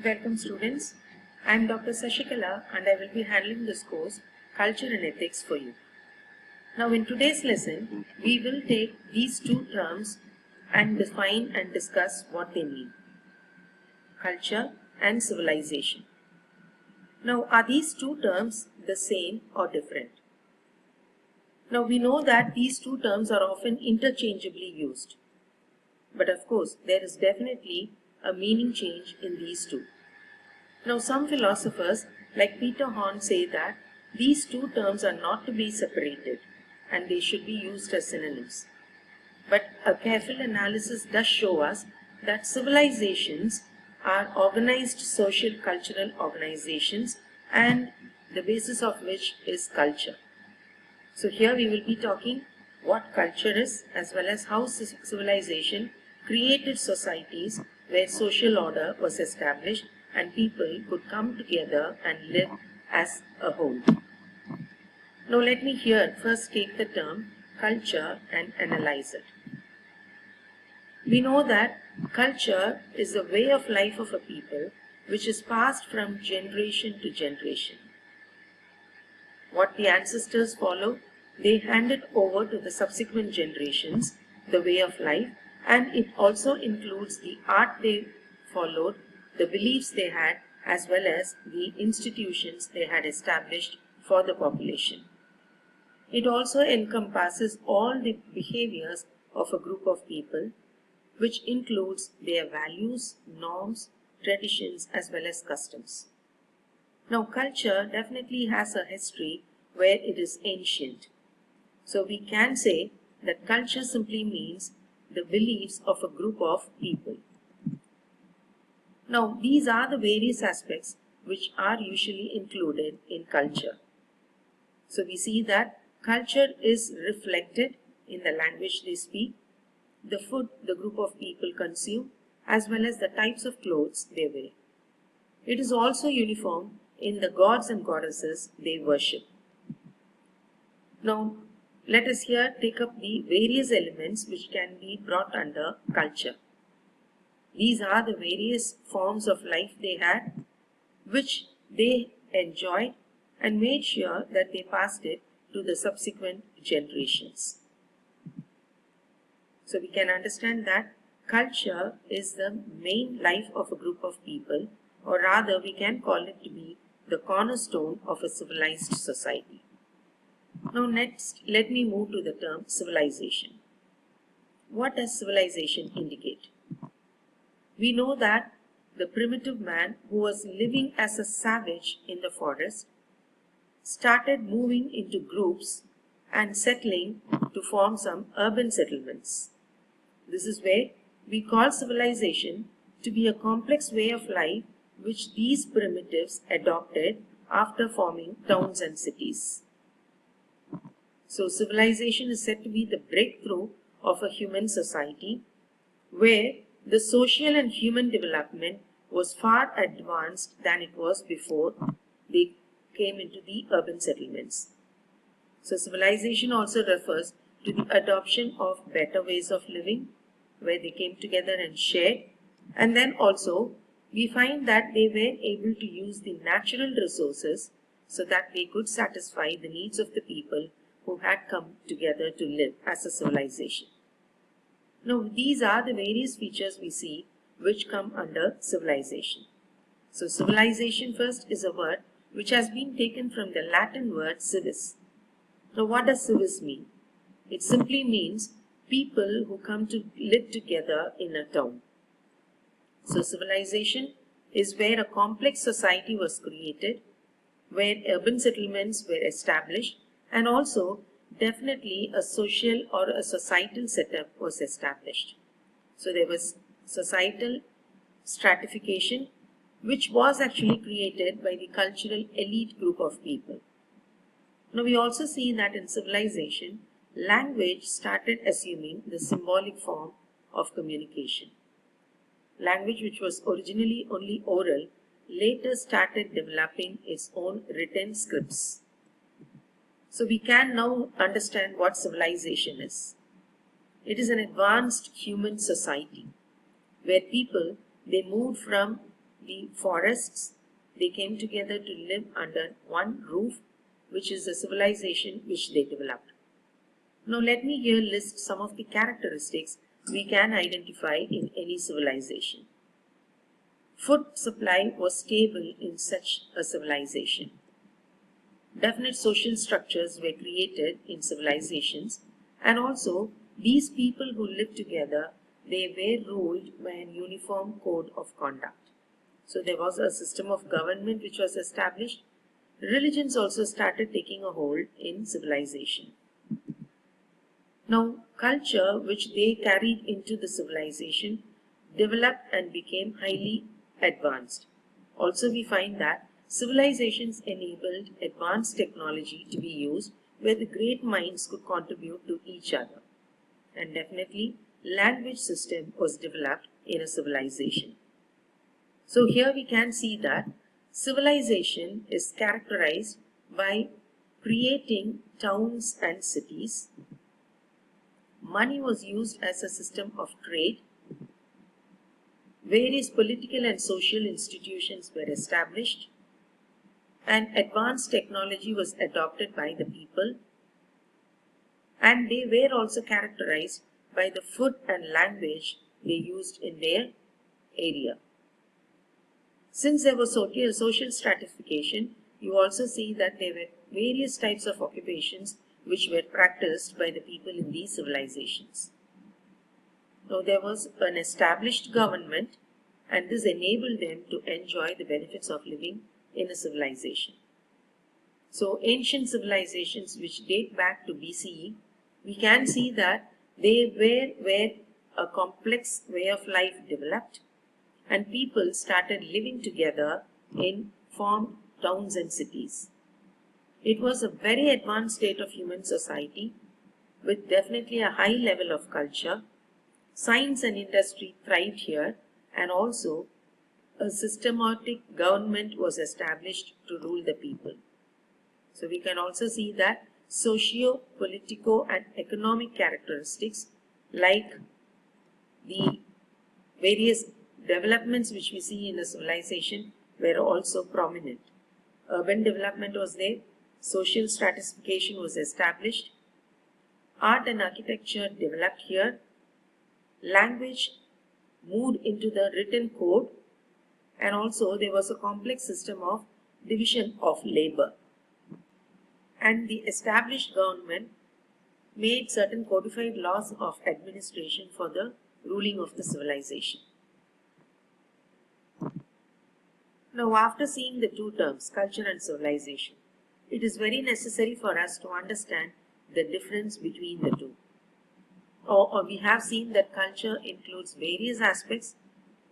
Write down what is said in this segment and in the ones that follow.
Welcome students, I am Dr. Sashikala and I will be handling this course Culture and Ethics for you. Now in today's lesson, we will take these two terms and define and discuss what they mean. Culture and civilization. Now are these two terms the same or different? Now we know that these two terms are often interchangeably used. But of course, there is definitely a meaning change in these two. Now some philosophers like Peter Horn say that these two terms are not to be separated and they should be used as synonyms. But a careful analysis does show us that civilizations are organized social cultural organizations and the basis of which is culture. So here we will be talking what culture is as well as how civilization created societies where social order was established and people could come together and live as a whole. Now let me here first take the term culture and analyze it. We know that culture is the way of life of a people which is passed from generation to generation. What the ancestors follow, they hand it over to the subsequent generations, the way of life, and it also includes the art they followed, the beliefs they had, as well as the institutions they had established for the population. It also encompasses all the behaviors of a group of people, which includes their values, norms, traditions, as well as customs. Now, culture definitely has a history where it is ancient. So we can say that culture simply means the beliefs of a group of people. Now, these are the various aspects which are usually included in culture. So we see that culture is reflected in the language they speak, the food the group of people consume, as well as the types of clothes they wear. It is also uniform in the gods and goddesses they worship. Now, let us here take up the various elements which can be brought under culture. These are the various forms of life they had, which they enjoyed and made sure that they passed it to the subsequent generations. So we can understand that culture is the main life of a group of people, or rather we can call it to be the cornerstone of a civilized society. Now next, let me move to the term civilization. What does civilization indicate? We know that the primitive man who was living as a savage in the forest started moving into groups and settling to form some urban settlements. This is where we call civilization to be a complex way of life which these primitives adopted after forming towns and cities. So civilization is said to be the breakthrough of a human society where the social and human development was far advanced than it was before they came into the urban settlements. So civilization also refers to the adoption of better ways of living where they came together and shared, and then also we find that they were able to use the natural resources so that they could satisfy the needs of the people who had come together to live as a civilization. Now, these are the various features we see which come under civilization. So, civilization first is a word which has been taken from the Latin word civis. Now, what does civis mean? It simply means people who come to live together in a town. So, civilization is where a complex society was created, where urban settlements were established, and also definitely a social or a societal setup was established. So there was societal stratification which was actually created by the cultural elite group of people. Now we also see that in civilization, language started assuming the symbolic form of communication. Language which was originally only oral later started developing its own written scripts. So we can now understand what civilization is. It is an advanced human society where people, they moved from the forests, they came together to live under one roof, which is the civilization which they developed. Now let me here list some of the characteristics we can identify in any civilization. Food supply was stable in such a civilization. Definite social structures were created in civilizations, and also these people who lived together, they were ruled by an uniform code of conduct. So there was a system of government which was established. Religions also started taking a hold in civilization. Now, culture which they carried into the civilization developed and became highly advanced. Also, we find that civilizations enabled advanced technology to be used where the great minds could contribute to each other. And definitely, language system was developed in a civilization. So here we can see that civilization is characterized by creating towns and cities. Money was used as a system of trade. Various political and social institutions were established, and advanced technology was adopted by the people, and they were also characterized by the food and language they used in their area. Since there was social stratification, you also see that there were various types of occupations which were practiced by the people in these civilizations. Now there was an established government, and this enabled them to enjoy the benefits of living in a civilization. So ancient civilizations which date back to BCE, we can see that they were where a complex way of life developed, and people started living together in formed towns and cities. It was a very advanced state of human society with definitely a high level of culture. Science and industry thrived here, and also a systematic government was established to rule the people. So we can also see that socio, politico and economic characteristics like the various developments which we see in a civilization were also prominent. Urban development was there, social stratification was established, art and architecture developed here, language moved into the written code, and also there was a complex system of division of labor. And the established government made certain codified laws of administration for the ruling of the civilization. Now, after seeing the two terms, culture and civilization, it is very necessary for us to understand the difference between the two. Or we have seen that culture includes various aspects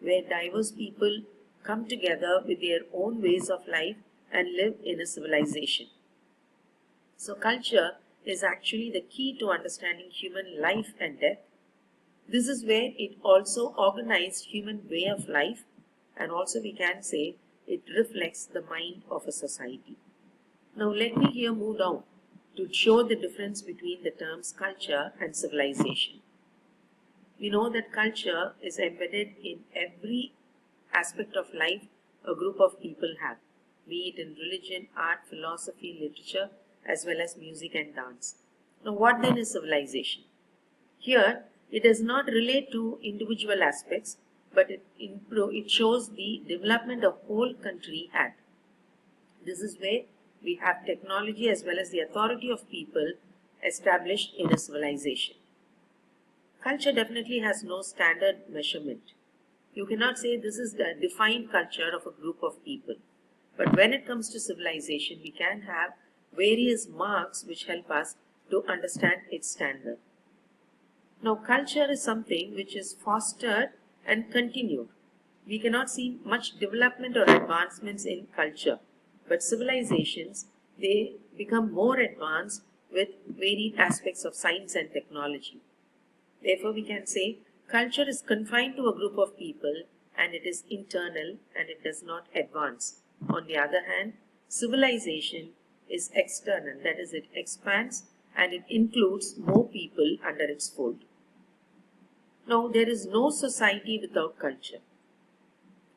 where diverse people come together with their own ways of life and live in a civilization. So culture is actually the key to understanding human life and death. This is where it also organized human way of life, and also we can say it reflects the mind of a society. Now let me here move down to show the difference between the terms culture and civilization. We know that culture is embedded in every aspect of life a group of people have, be it in religion, art, philosophy, literature, as well as music and dance. Now what then is civilization? Here it does not relate to individual aspects, but it shows the development a whole country had. This is where we have technology as well as the authority of people established in a civilization. Culture definitely has no standard measurement. You cannot say this is the defined culture of a group of people. But when it comes to civilization, we can have various marks which help us to understand its standard. Now, culture is something which is fostered and continued. We cannot see much development or advancements in culture, but civilizations, they become more advanced with varied aspects of science and technology. Therefore, we can say culture is confined to a group of people and it is internal and it does not advance. On the other hand, civilization is external, that is, it expands and it includes more people under its fold. Now, there is no society without culture.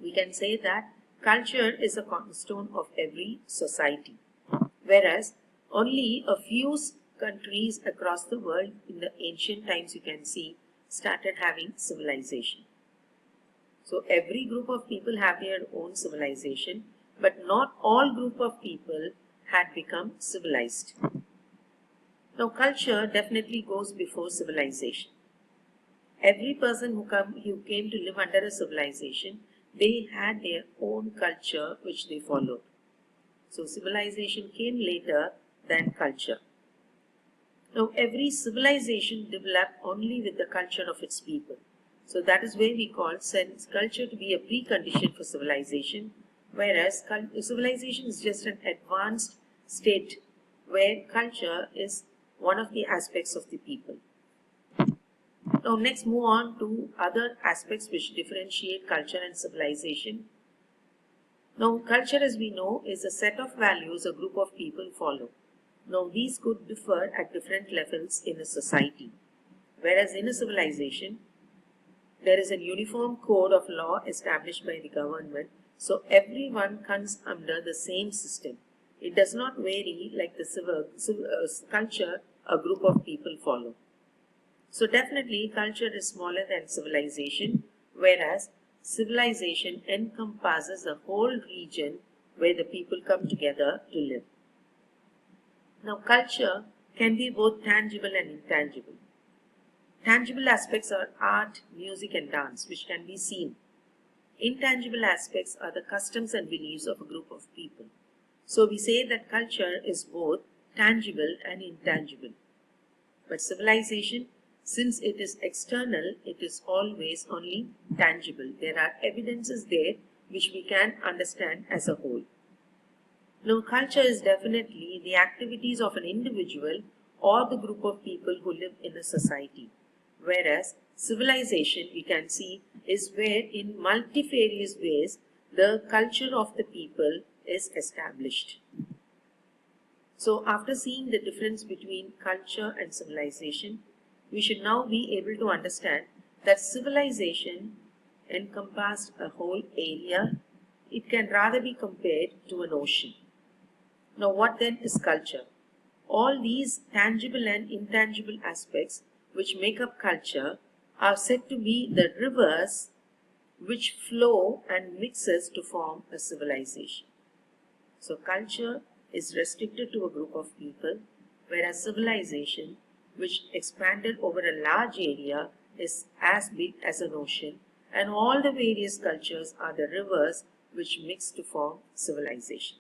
we can say that culture is a cornerstone of every society, whereas only a few countries across the world in the ancient times, you can see, started having civilization. So every group of people have their own civilization, but not all group of people had become civilized. Now culture definitely goes before civilization. Every person who came to live under a civilization, they had their own culture which they followed. So civilization came later than culture. Now every civilization developed only with the culture of its people. So that is where we call culture to be a precondition for civilization, whereas civilization is just an advanced state where culture is one of the aspects of the people. Now next move on to other aspects which differentiate culture and civilization. Now culture, as we know, is a set of values a group of people follow. Now these could differ at different levels in a society, whereas in a civilization there is a uniform code of law established by the government, so everyone comes under the same system. It does not vary like the culture a group of people follow. So definitely culture is smaller than civilization, whereas civilization encompasses a whole region where the people come together to live. Now culture can be both tangible and intangible. Tangible aspects are art, music and dance, which can be seen. Intangible aspects are the customs and beliefs of a group of people. So we say that culture is both tangible and intangible. But civilization, since it is external, it is always only tangible. There are evidences there which we can understand as a whole. Now, culture is definitely the activities of an individual or the group of people who live in a society, whereas civilization, we can see, is where in multifarious ways the culture of the people is established. So after seeing the difference between culture and civilization, we should now be able to understand that civilization encompassed a whole area. It can rather be compared to an ocean. Now what then is culture? All these tangible and intangible aspects which make up culture are said to be the rivers which flow and mixes to form a civilization. So culture is restricted to a group of people, whereas civilization, which expanded over a large area, is as big as an ocean, and all the various cultures are the rivers which mix to form civilization.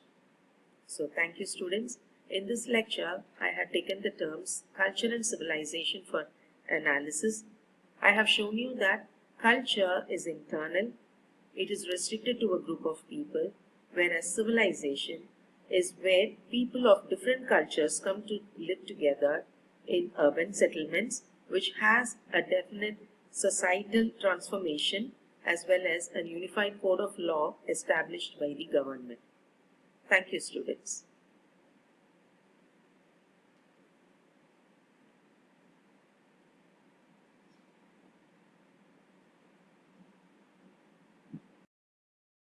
So thank you, students. In this lecture, I have taken the terms culture and civilization for analysis. I have shown you that culture is internal, it is restricted to a group of people, whereas civilization is where people of different cultures come to live together in urban settlements, which has a definite societal transformation as well as a unified code of law established by the government. Thank you, students.